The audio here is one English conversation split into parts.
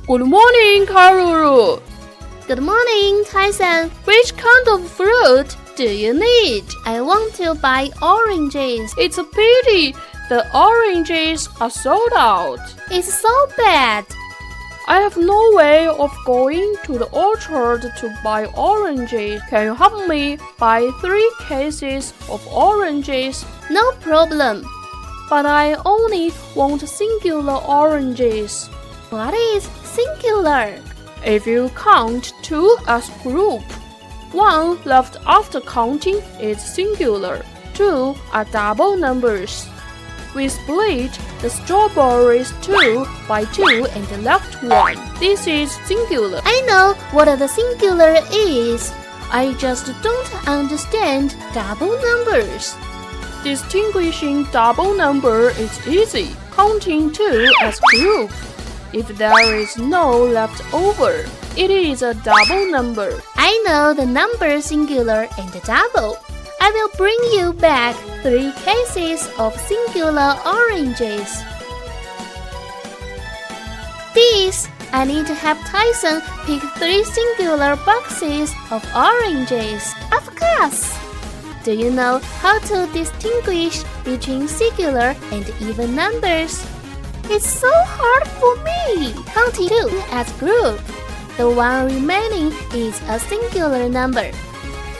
Good morning, Karuru. Good morning, Tyson. Which kind of fruit do you need? I want to buy oranges. It's a pity. The oranges are sold out. It's so bad. I have no way of going to the orchard to buy oranges. Can you help me buy 3 cases of oranges? No problem. But I only want singular oranges. What is singular? If you count 2 as group, 1 left after counting is singular. 2 are double numbers. We split the strawberries 2 by 2 and left 1. This is singular. I know what the singular is. I just don't understand double numbers. Distinguishing double number is easy. Counting 2 as group. If there is no left over, it is a double number. I know the number singular and double. I will bring you back 3 cases of singular oranges. This, I need to have Tyson pick 3 singular boxes of oranges. Of course! Do you know how to distinguish between singular and even numbers? It's so hard for me. Counting 2 as group. The one remaining is a singular number.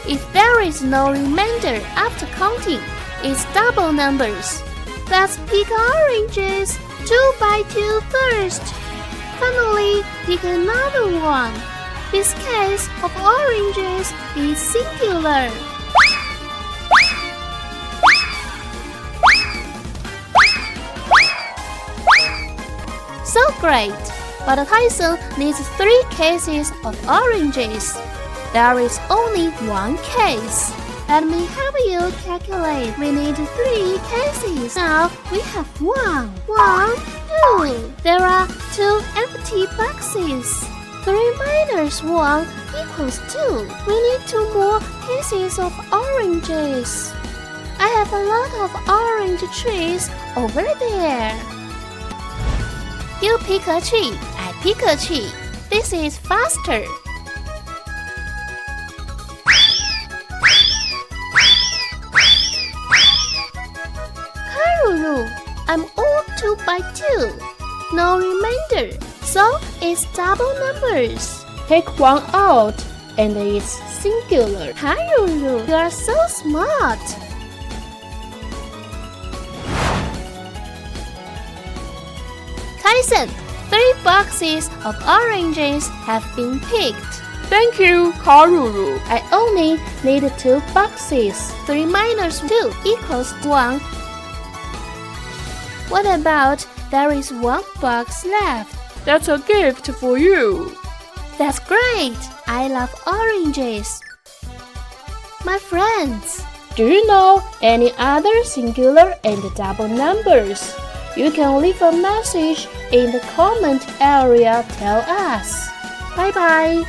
If there is no remainder after counting, it's double numbers. Let's pick oranges 2 by 2 first. Finally, pick another one. This case of oranges is singular. So great! But Tyson needs 3 cases of oranges. There is only 1 case. Let me help you calculate. We need 3 cases. Now we have 1, 2. There are 2 empty boxes. 3 minus 1 equals 2. We need 2 more cases of oranges. I have a lot of orange trees over there. You pick a tree, I pick a tree. This is faster. Karuru, I'm all 2 by 2. No remainder, so it's double numbers. Take 1 out and it's singular. Karuru, you are so smart. Tyson, 3 boxes of oranges have been picked. Thank you, Karuru. I only need 2 boxes. 3 minus 2 equals 1. What about there is 1 box left? That's a gift for you. That's great. I love oranges. My friends, do you know any other singular and double numbers? You can leave a message in the comment area. Tell us. Bye bye.